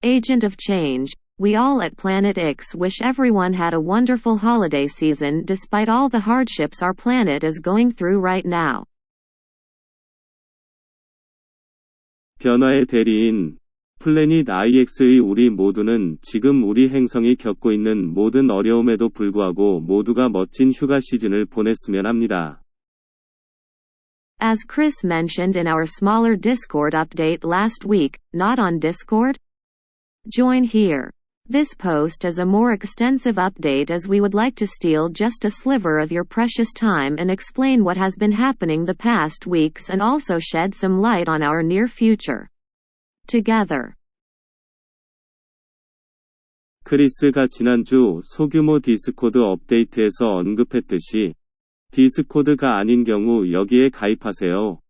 agent of change. We all at Planet X wish everyone had a wonderful holiday season despite all the hardships our planet is going through right now. 변화의 대리인 플래닛 IX의 우리 모두는 지금 우리 행성이 겪고 있는 모든 어려움에도 불구하고 모두가 멋진 휴가 시즌을 보냈으면 합니다. As Chris mentioned in our smaller Discord update last week, not on Discord? Join here. This post is a more extensive update as we would like to steal just a sliver of your precious time and explain what has been happening the past weeks and also shed some light on our near future. Together. 크리스가 지난주 소규모 디스코드 업데이트에서 언급했듯이 디스코드가 아닌 경우 여기에 가입하세요.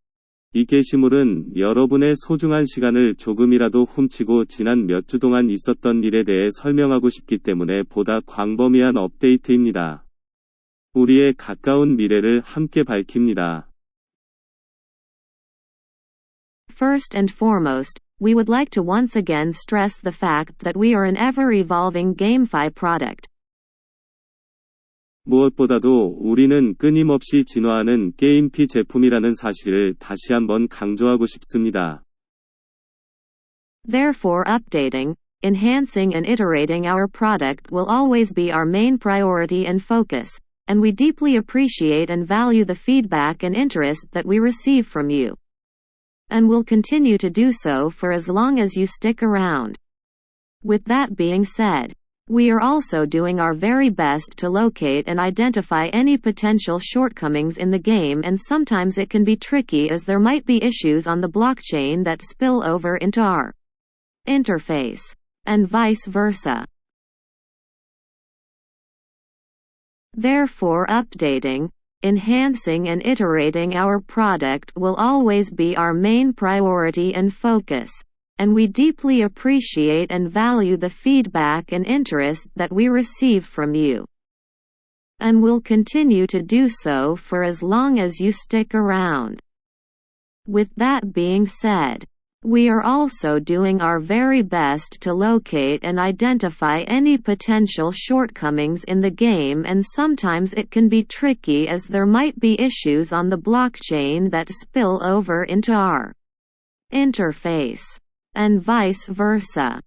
이 게시물은 여러분의 소중한 시간을 조금이라도 훔치고 지난 몇 주 동안 있었던 일에 대해 설명하고 싶기 때문에 보다 광범위한 업데이트입니다. 우리의 가까운 미래를 함께 밝힙니다. First and foremost, we would like to once again stress the fact that we are an ever-evolving GameFi product. 무엇보다도 우리는 끊임없이 진화하는 게임피 제품이라는 사실을 다시 한번 강조하고 싶습니다. Therefore, updating, enhancing and iterating our product will always be our main priority and focus, and we deeply appreciate and value the feedback and interest that we receive from you. And will continue to do so for as long as you stick around. With that being said, we are also doing our very best to locate and identify any potential shortcomings in the game, and sometimes it can be tricky as there might be issues on the blockchain that spill over into our interface, and vice versa. Therefore, updating, enhancing and iterating our product will always be our main priority and focus. And we deeply appreciate and value the feedback and interest that we receive from you. And will continue to do so for as long as you stick around. With that being said, we are also doing our very best to locate and identify any potential shortcomings in the game, and sometimes it can be tricky as there might be issues on the blockchain that spill over into our interface. And vice versa.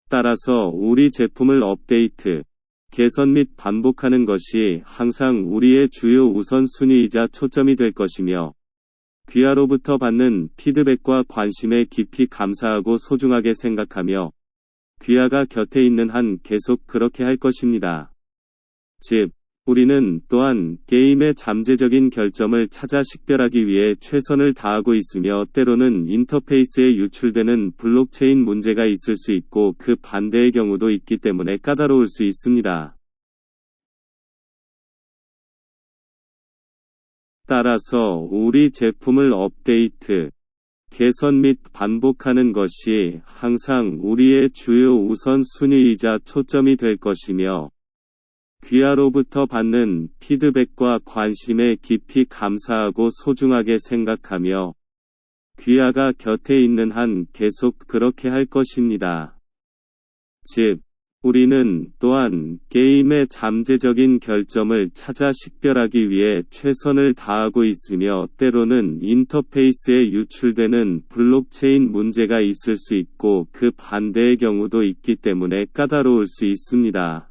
따라서 우리 제품을 업데이트, 개선 및 반복하는 것이 항상 우리의 주요 우선순위이자 초점이 될 것이며, 귀하로부터 받는 피드백과 관심에 깊이 감사하고 소중하게 생각하며, 귀하가 곁에 있는 한 계속 그렇게 할 것입니다. 즉, 우리는 또한 게임의 잠재적인 결점을 찾아 식별하기 위해 최선을 다하고 있으며, 때로는 인터페이스에 유출되는 블록체인 문제가 있을 수 있고 그 반대의 경우도 있기 때문에 까다로울 수 있습니다. 따라서 우리 제품을 업데이트, 개선 및 반복하는 것이 항상 우리의 주요 우선순위이자 초점이 될 것이며, 귀하로부터 받는 피드백과 관심에 깊이 감사하고 소중하게 생각하며, 귀하가 곁에 있는 한 계속 그렇게 할 것입니다. 즉, 우리는 또한 게임의 잠재적인 결점을 찾아 식별하기 위해 최선을 다하고 있으며, 때로는 인터페이스에 유출되는 블록체인 문제가 있을 수 있고 그 반대의 경우도 있기 때문에 까다로울 수 있습니다.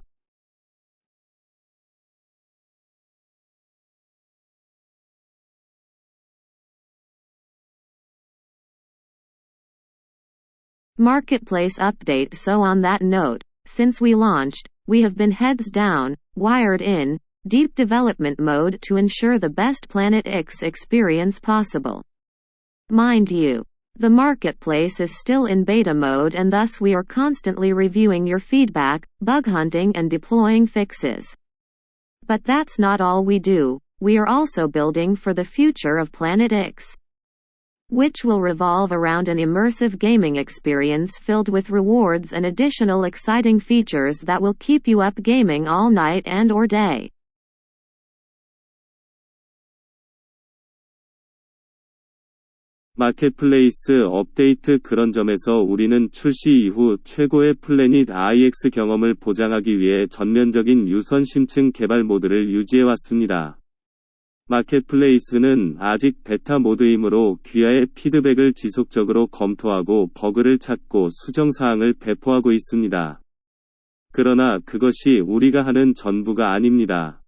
Marketplace update. So on that note, since we launched, we have been heads down, wired in, deep development mode to ensure the best Planet X experience possible. Mind you, the marketplace is still in beta mode, and thus we are constantly reviewing your feedback, bug hunting and deploying fixes. But that's not all we do. We are also building for the future of Planet X, which will revolve around an immersive gaming experience filled with rewards and additional exciting features that will keep you up gaming all night and or day. 마켓플레이스 업데이트. 그런 점에서 우리는 출시 이후 최고의 플래닛 IX 경험을 보장하기 위해 전면적인 유선 심층 개발 모드를 유지해왔습니다. 마켓플레이스는 아직 베타 모드이므로 귀하의 피드백을 지속적으로 검토하고 버그를 찾고 수정사항을 배포하고 있습니다. 그러나 그것이 우리가 하는 전부가 아닙니다.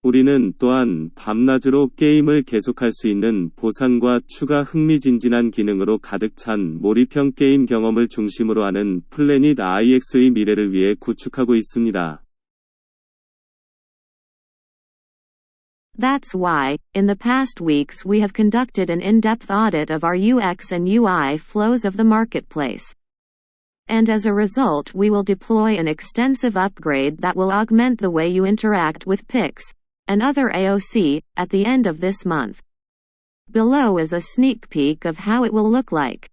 우리는 또한 밤낮으로 게임을 계속할 수 있는 보상과 추가 흥미진진한 기능으로 가득 찬 몰입형 게임 경험을 중심으로 하는 플래닛 IX의 미래를 위해 구축하고 있습니다. That's why, in the past weeks we have conducted an in-depth audit of our UX and UI flows of the marketplace. And as a result we will deploy an extensive upgrade that will augment the way you interact with Pix and other AOC at the end of this month. Below is a sneak peek of how it will look like.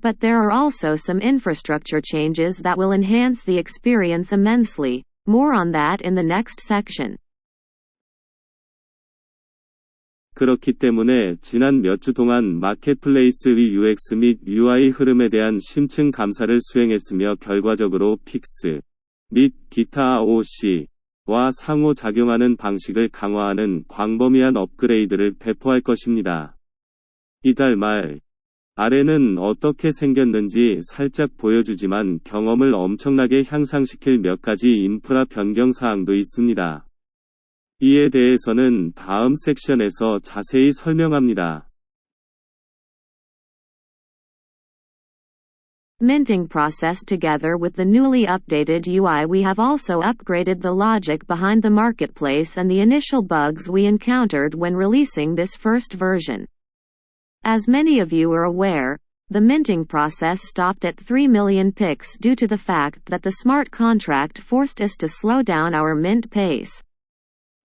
But there are also some infrastructure changes that will enhance the experience immensely. More on that in the next section. 그렇기 때문에 지난 몇 주 동안 마켓플레이스의 UX 및 UI 흐름에 대한 심층 감사를 수행했으며 결과적으로 픽스 및 기타 AOC와 상호작용하는 방식을 강화하는 광범위한 업그레이드를 배포할 것입니다. 이달 말 아래는 어떻게 생겼는지 살짝 보여주지만 경험을 엄청나게 향상시킬 몇 가지 인프라 변경 사항도 있습니다. 이에 대해서는 다음 섹션에서 자세히 설명합니다. Minting process. Together with the newly updated UI we have also upgraded the logic behind the marketplace and the initial bugs we encountered when releasing this first version. As many of you are aware, the minting process stopped at 3 million Pix due to the fact that the smart contract forced us to slow down our mint pace.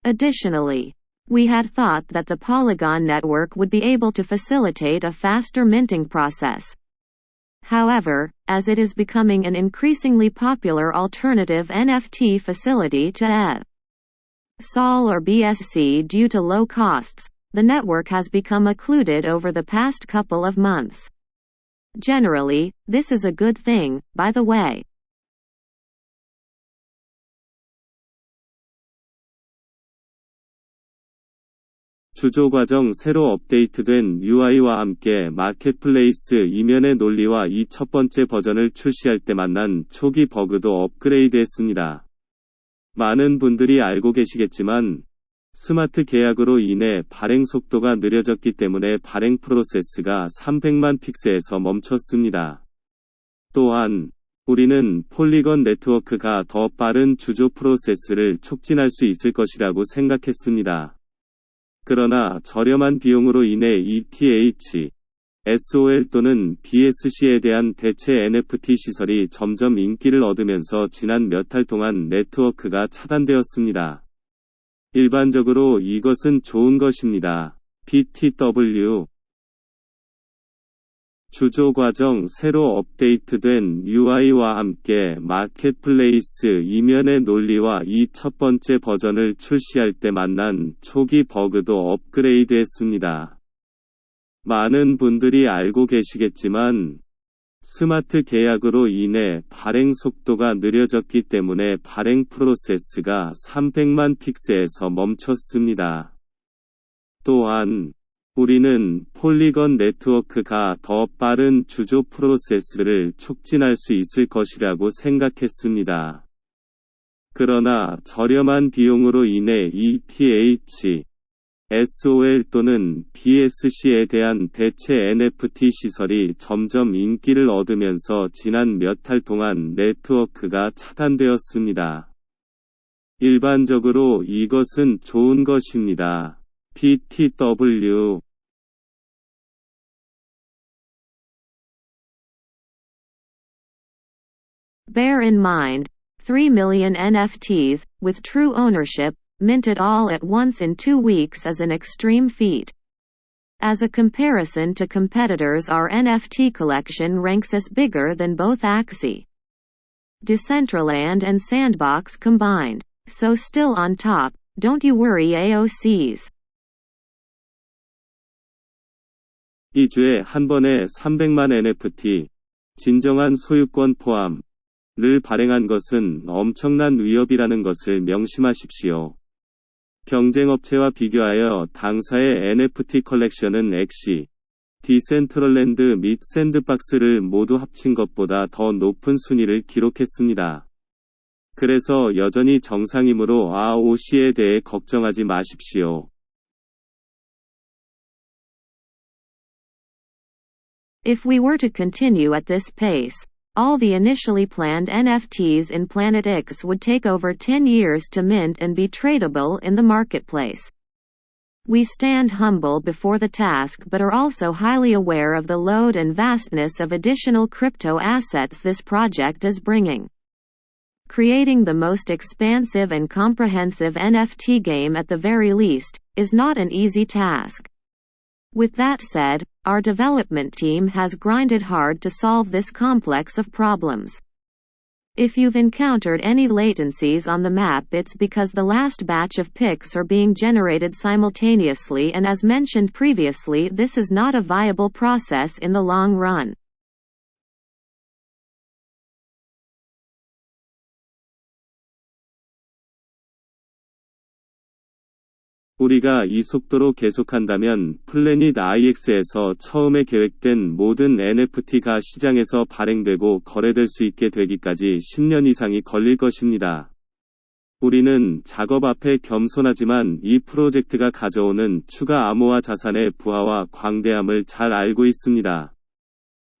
Additionally, we had thought that the Polygon network would be able to facilitate a faster minting process. However, as it is becoming an increasingly popular alternative NFT facility to SOL or BSC due to low costs, the network has become occluded over the past couple of months. Generally, this is a good thing, by the way. 주조 과정. 새로 업데이트된 UI와 함께 마켓플레이스 이면의 논리와 이 첫 번째 버전을 출시할 때 만난 초기 버그도 업그레이드했습니다. 많은 분들이 알고 계시겠지만 스마트 계약으로 인해 발행 속도가 느려졌기 때문에 발행 프로세스가 300만 픽스에서 멈췄습니다. 또한 우리는 폴리건 네트워크가 더 빠른 주조 프로세스를 촉진할 수 있을 것이라고 생각했습니다. 그러나 저렴한 비용으로 인해 ETH, SOL 또는 BSC에 대한 대체 NFT 시설이 점점 인기를 얻으면서 지난 몇 달 동안 네트워크가 차단되었습니다. 일반적으로 이것은 좋은 것입니다. BTW 주조 과정. 새로 업데이트된 UI와 함께 마켓플레이스 이면의 논리와 이 첫 번째 버전을 출시할 때 만난 초기 버그도 업그레이드했습니다. 많은 분들이 알고 계시겠지만 스마트 계약으로 인해 발행 속도가 느려졌기 때문에 발행 프로세스가 300만 픽스에서 멈췄습니다. 또한 우리는 폴리건 네트워크가 더 빠른 주조 프로세스를 촉진할 수 있을 것이라고 생각했습니다. 그러나 저렴한 비용으로 인해 ETH, SOL 또는 BSC에 대한 대체 NFT 시설이 점점 인기를 얻으면서 지난 몇 달 동안 네트워크가 차단되었습니다. 일반적으로 이것은 좋은 것입니다. BTW Bear in mind, 3 million NFTs, with true ownership, minted all at once in 2 weeks is an extreme feat. As a comparison to competitors, our NFT collection ranks us bigger than both Axie, Decentraland and Sandbox combined. So still on top, don't you worry AOCs. 2주에 한 번에 300만 NFT, 진정한 소유권 포함,를 발행한 것은 엄청난 위협이라는 것을 명심하십시오. 경쟁업체와 비교하여 당사의 NFT 컬렉션은 엑시, 디센트럴랜드 및 샌드박스를 모두 합친 것보다 더 높은 순위를 기록했습니다. 그래서 여전히 정상이므로 ROC에 대해 걱정하지 마십시오. If we were to continue at this pace, all the initially planned NFTs in Planet X would take over 10 years to mint and be tradable in the marketplace. We stand humble before the task but are also highly aware of the load and vastness of additional crypto assets this project is bringing. Creating the most expansive and comprehensive NFT game at the very least, is not an easy task. With that said, our development team has grinded hard to solve this complex of problems. If you've encountered any latencies on the map, it's because the last batch of pics are being generated simultaneously, and as mentioned previously, this is not a viable process in the long run. 우리가 이 속도로 계속한다면 플래닛 IX에서 처음에 계획된 모든 NFT가 시장에서 발행되고 거래될 수 있게 되기까지 10년 이상이 걸릴 것입니다. 우리는 작업 앞에 겸손하지만 이 프로젝트가 가져오는 추가 암호화 자산의 부하와 광대함을 잘 알고 있습니다.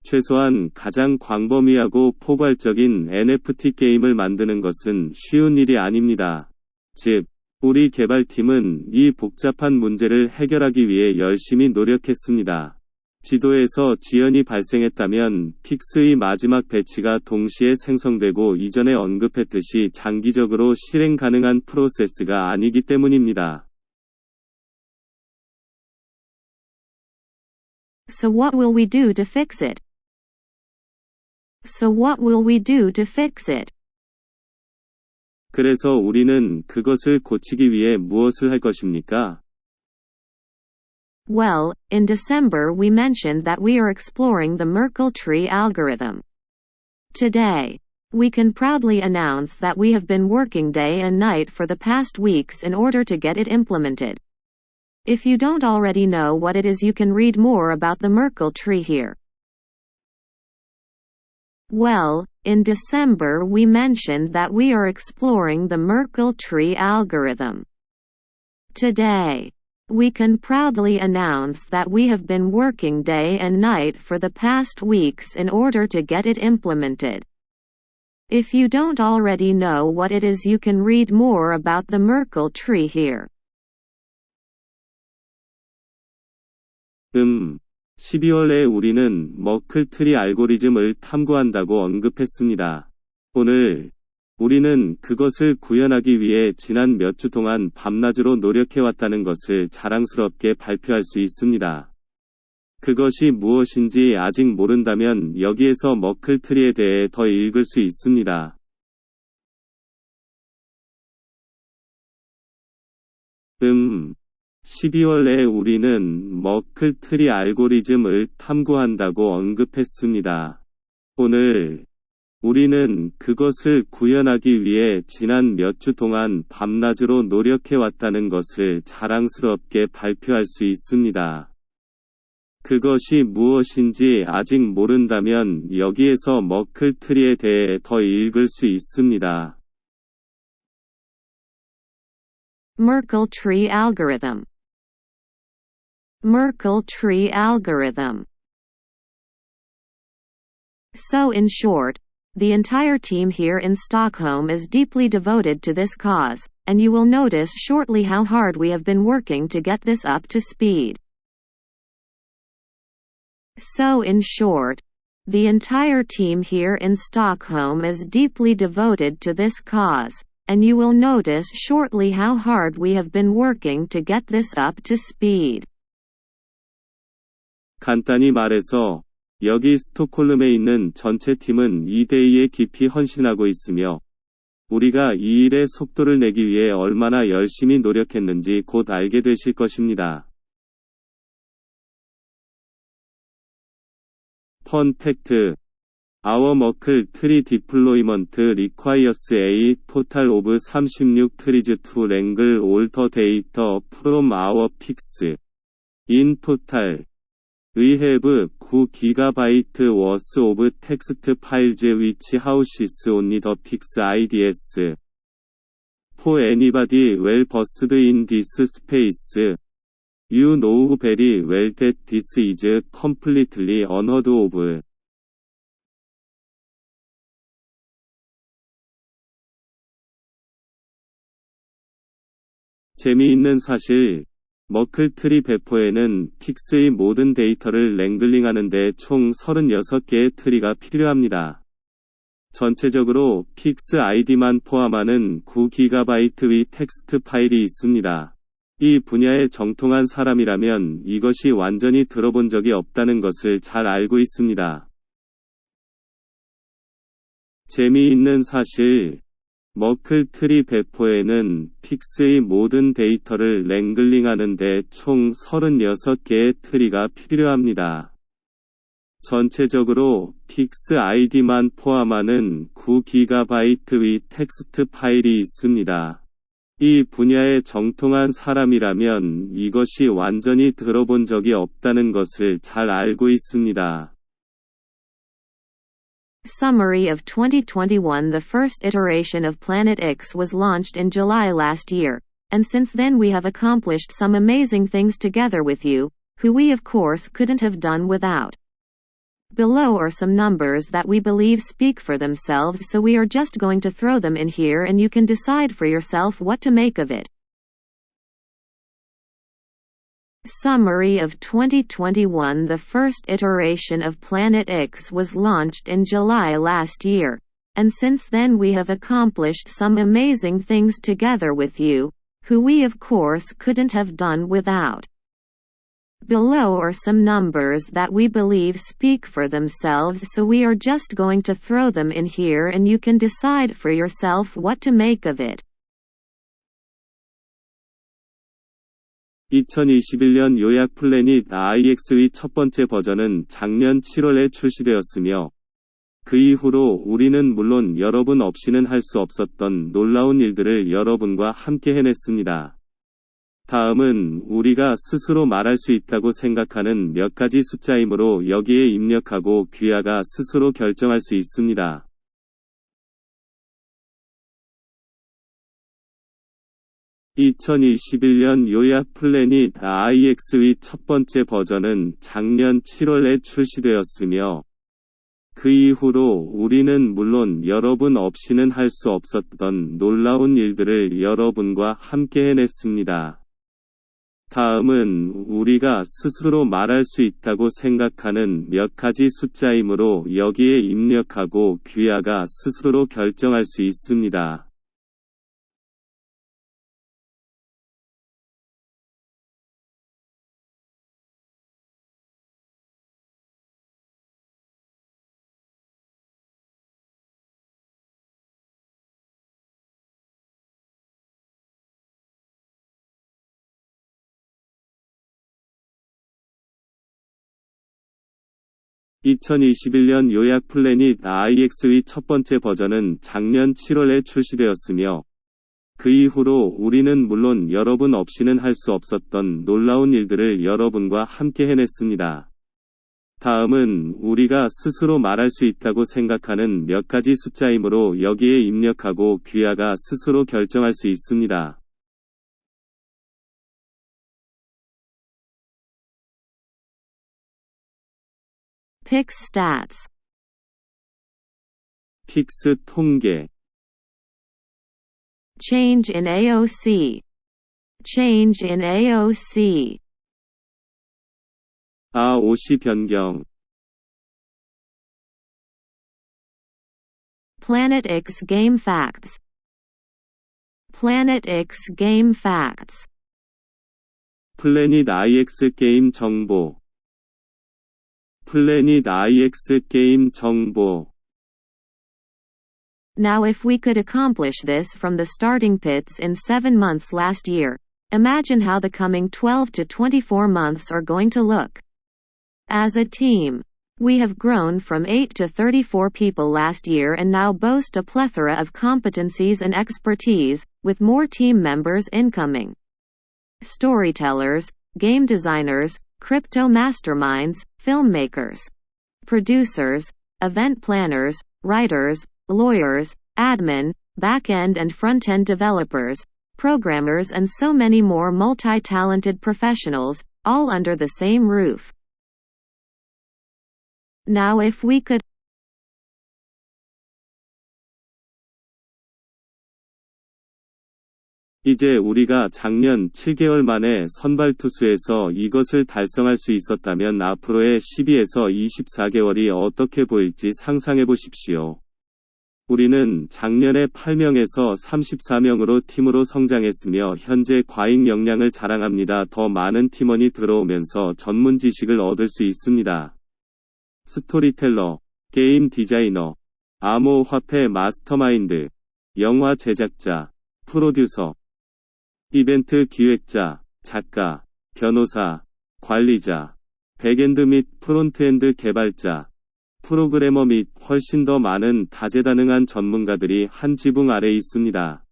최소한 가장 광범위하고 포괄적인 NFT 게임을 만드는 것은 쉬운 일이 아닙니다. 즉, 우리 개발팀은 이 복잡한 문제를 해결하기 위해 열심히 노력했습니다. 지도에서 지연이 발생했다면 픽스의 마지막 배치가 동시에 생성되고 이전에 언급했듯이 장기적으로 실행 가능한 프로세스가 아니기 때문입니다. So what will we do to fix it? So what will we do to fix it? 그래서 우리는 그것을 고치기 위해 무엇을 할 것입니까? Well, in December we mentioned that we are exploring the Merkle tree algorithm. Today, we can proudly announce that we have been working day and night for the past weeks in order to get it implemented. If you don't already know what it is, you can read more about the Merkle tree here. Well, in December we mentioned that we are exploring the Merkle tree algorithm. Today, we can proudly announce that we have been working day and night for the past weeks in order to get it implemented. If you don't already know what it is, you can read more about the Merkle tree here. 12월에 우리는 머클 트리 알고리즘을 탐구한다고 언급했습니다. 오늘, 우리는 그것을 구현하기 위해 지난 몇 주 동안 밤낮으로 노력해왔다는 것을 자랑스럽게 발표할 수 있습니다. 그것이 무엇인지 아직 모른다면 여기에서 머클 트리에 대해 더 읽을 수 있습니다. 12월에 우리는 머클 트리 알고리즘을 탐구한다고 언급했습니다. 오늘, 우리는 그것을 구현하기 위해 지난 몇 주 동안 밤낮으로 노력해왔다는 것을 자랑스럽게 발표할 수 있습니다. 그것이 무엇인지 아직 모른다면 여기에서 머클 트리에 대해 더 읽을 수 있습니다. Merkle tree algorithm. Merkle tree algorithm. So in short, the entire team here in Stockholm is deeply devoted to this cause, and you will notice shortly how hard we have been working to get this up to speed. So in short, the entire team here in Stockholm is deeply devoted to this cause, and you will notice shortly how hard we have been working to get this up to speed. 간단히 말해서, 여기 스톡홀름에 있는 전체 팀은 이 데이에 깊이 헌신하고 있으며, 우리가 이 일의 속도를 내기 위해 얼마나 열심히 노력했는지 곧 알게 되실 것입니다. Fun fact: Our Merkle tree deployment requires a total of 36 trees to wrangle all the data from our pics. In total, we have 9 GB worth of text files which houses only the pics IDs. For anybody well-versed in this space, you know very well that this is completely unheard of. 재미있는 사실, 머클트리 배포에는 픽스의 모든 데이터를 랭글링하는 데 총 36개의 트리가 필요합니다. 전체적으로 픽스 아이디만 포함하는 9GB의 텍스트 파일이 있습니다. 이 분야에 정통한 사람이라면 이것이 완전히 들어본 적이 없다는 것을 잘 알고 있습니다. 재미있는 사실, 머클트리 배포에는 픽스의 모든 데이터를 랭글링하는 데 총 36개의 트리가 필요합니다. 전체적으로 픽스 아이디만 포함하는 9GB의 텍스트 파일이 있습니다. 이 분야에 정통한 사람이라면 이것이 완전히 들어본 적이 없다는 것을 잘 알고 있습니다. Summary of 2021. The first iteration of Planet X was launched in July last year, and since then we have accomplished some amazing things together with you, who we of course couldn't have done without. Below are some numbers that we believe speak for themselves, so we are just going to throw them in here and you can decide for yourself what to make of it. Summary of 2021. The first iteration of Planet X was launched in July last year, and since then we have accomplished some amazing things together with you, who we of course couldn't have done without. Below are some numbers that we believe speak for themselves, so we are just going to throw them in here and you can decide for yourself what to make of it. 2021년 요약 플래닛 IX의 첫 번째 버전은 작년 7월에 출시되었으며, 그 이후로 우리는 물론 여러분 없이는 할 수 없었던 놀라운 일들을 여러분과 함께 해냈습니다. 다음은 우리가 스스로 말할 수 있다고 생각하는 몇 가지 숫자이므로 여기에 입력하고 귀하가 스스로 결정할 수 있습니다. 2021년 요약 플래닛 IX의 첫 번째 버전은 작년 7월에 출시되었으며, 그 이후로 우리는 물론 여러분 없이는 할 수 없었던 놀라운 일들을 여러분과 함께 해냈습니다. 다음은 우리가 스스로 말할 수 있다고 생각하는 몇 가지 숫자이므로 여기에 입력하고 귀하가 스스로 결정할 수 있습니다. (2021년) 요약 플래닛 IX의 첫 번째 버전은 작년 7월에 출시되었으며, 그 이후로 우리는 물론 여러분 없이는 할 수 없었던 놀라운 일들을 여러분과 함께 해냈습니다. 다음은 우리가 스스로 말할 수 있다고 생각하는 몇 가지 숫자이므로 여기에 입력하고 귀하가 스스로 결정할 수 있습니다. Pix stats. 픽스 통계. Change in AOC. Change in AOC. AOC 변경. Planet X game facts. Planet X game facts. 플래닛 IX 게임 정보. 플래닛 IX 게임 정보. Now if we could accomplish this from the starting pits in 7 months last year, imagine how the coming 12 to 24 months are going to look. As a team, We have grown from 8 to 34 people last year and now boast a plethora of competencies and expertise, with more team members incoming. Storytellers, game designers, crypto masterminds, filmmakers, producers, event planners, writers, lawyers, admin, back-end and front-end developers, programmers and so many more multi-talented professionals, all under the same roof. Now if we could 이제 우리가 작년 7개월 만에 선발 투수에서 이것을 달성할 수 있었다면 앞으로의 12에서 24개월이 어떻게 보일지 상상해 보십시오. 우리는 작년에 8명에서 34명으로 팀으로 성장했으며 현재 과잉 역량을 자랑합니다. 더 많은 팀원이 들어오면서 전문 지식을 얻을 수 있습니다. 스토리텔러, 게임 디자이너, 암호화폐 마스터마인드, 영화 제작자, 프로듀서, 이벤트 기획자, 작가, 변호사, 관리자, 백엔드 및 프론트엔드 개발자, 프로그래머 및 훨씬 더 많은 다재다능한 전문가들이 한 지붕 아래 있습니다.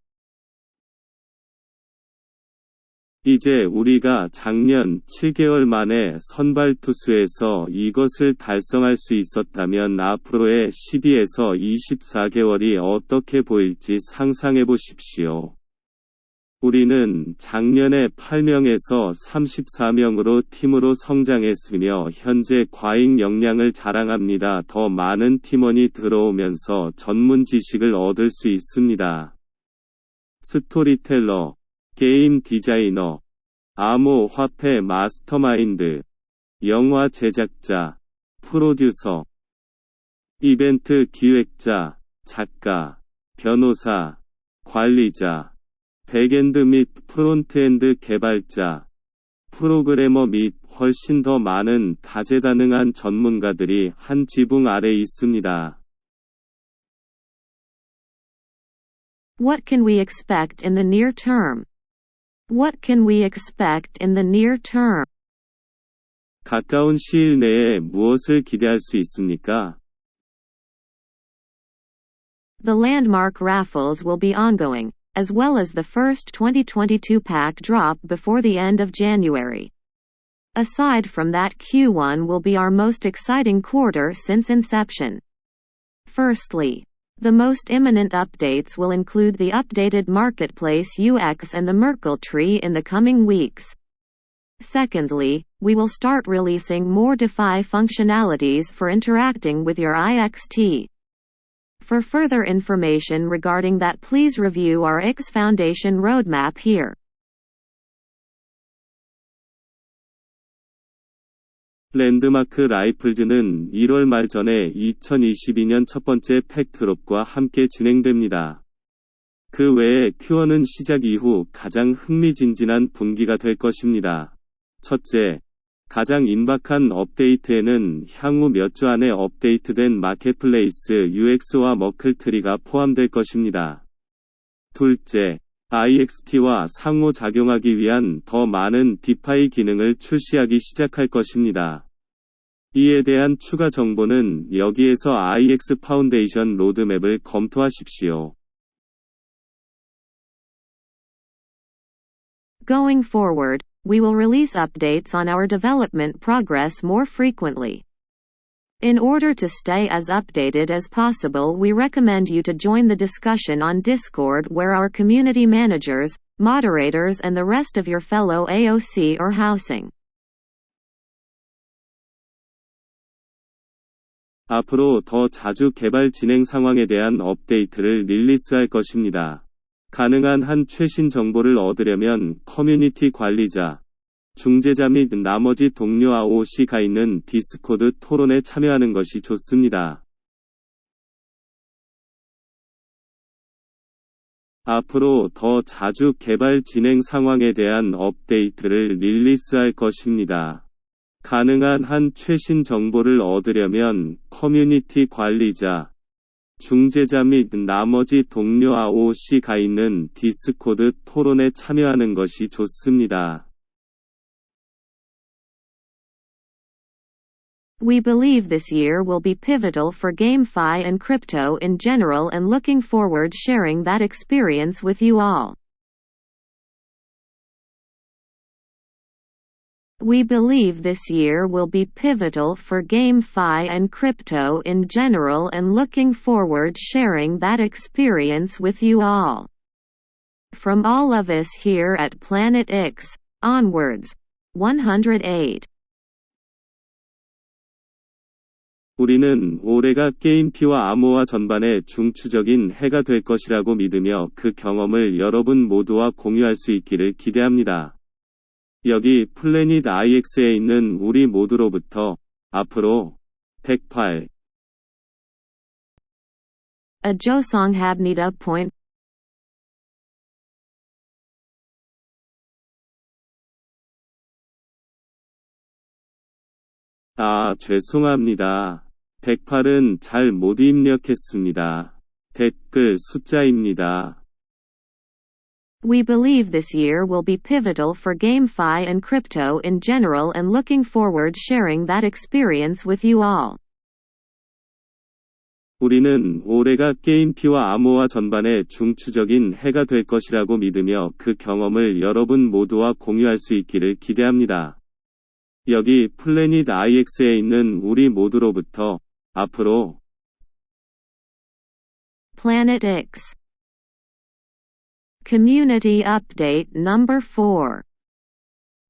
이제 우리가 작년 7개월 만에 선발 투수에서 이것을 달성할 수 있었다면 앞으로의 12에서 24개월이 어떻게 보일지 상상해 보십시오. 우리는 작년에 8명에서 34명으로 팀으로 성장했으며 현재 과잉 역량을 자랑합니다. 더 많은 팀원이 들어오면서 전문 지식을 얻을 수 있습니다. 스토리텔러, 게임 디자이너, 암호화폐 마스터마인드, 영화 제작자, 프로듀서, 이벤트 기획자, 작가, 변호사, 관리자, 백엔드 및 프론트엔드 개발자, 프로그래머 및 훨씬 더 많은 다재다능한 전문가들이 한 지붕 아래 있습니다. What can we expect in the near term? What can we expect in the near term? 가까운 시일 내에 무엇을 기대할 수 있습니까? The landmark raffles will be ongoing, as well as the first 2022 pack drop before the end of January. Aside from that, Q1 will be our most exciting quarter since inception. Firstly, the most imminent updates will include the updated marketplace UX and the Merkle tree in the coming weeks. Secondly, we will start releasing more DeFi functionalities for interacting with your IXT. For further information regarding that, please review our X Foundation roadmap here. 랜드마크 라이플즈는 1월 말 전에 2022년 첫 번째 팩 드롭과 함께 진행됩니다. 그 외에 Q1은 시작 이후 가장 흥미진진한 분기가 될 것입니다. 첫째, 가장 임박한 업데이트에는 향후 몇 주 안에 업데이트된 마켓플레이스 UX와 머클트리가 포함될 것입니다. 둘째, IXT와 상호작용하기 위한 더 많은 디파이 기능을 출시하기 시작할 것입니다. 이에 대한 추가 정보는 여기에서 IX 파운데이션 로드맵을 검토하십시오. Going forward, we will release updates on our development progress more frequently. In order to stay as updated as possible, we recommend you to join the discussion on Discord, where our community managers, moderators and the rest of your fellow AOC are housing. 앞으로 더 자주 개발 진행 상황에 대한 업데이트를 릴리스할 것입니다. 가능한 한 최신 정보를 얻으려면 커뮤니티 관리자, 중재자 및 나머지 동료 AOC가 있는 디스코드 토론에 참여하는 것이 좋습니다. 앞으로 더 자주 개발 진행 상황에 대한 업데이트를 릴리스할 것입니다. 가능한 한 최신 정보를 얻으려면 커뮤니티 관리자, 중재자 및 나머지 동료 AOC가 있는 디스코드 토론에 참여하는 것이 좋습니다. We believe this year will be pivotal for GameFi and crypto in general and looking forward sharing that experience with you all. We believe this year will be pivotal for GameFi and crypto in general and looking forward sharing that experience with you all. From all of us here at Planet X, onwards. 108. 우리는 올해가 게임피와 암호화 전반의 중추적인 해가 될 것이라고 믿으며 그 경험을 여러분 모두와 공유할 수 있기를 기대합니다. 여기 플래닛 IX에 있는 우리 모두로부터 앞으로 108. A 조성합니다. Point. 죄송합니다. 108은 잘 못 입력했습니다. 댓글 숫자입니다. We believe this year will be pivotal for GameFi and crypto in general and looking forward sharing that experience with you all. 우리는 올해가 게임피와 암호화 전반의 중추적인 해가 될 것이라고 믿으며 그 경험을 여러분 모두와 공유할 수 있기를 기대합니다. 여기 플래닛 IX에 있는 우리 모두로부터 앞으로 Planet X Community Update Number 4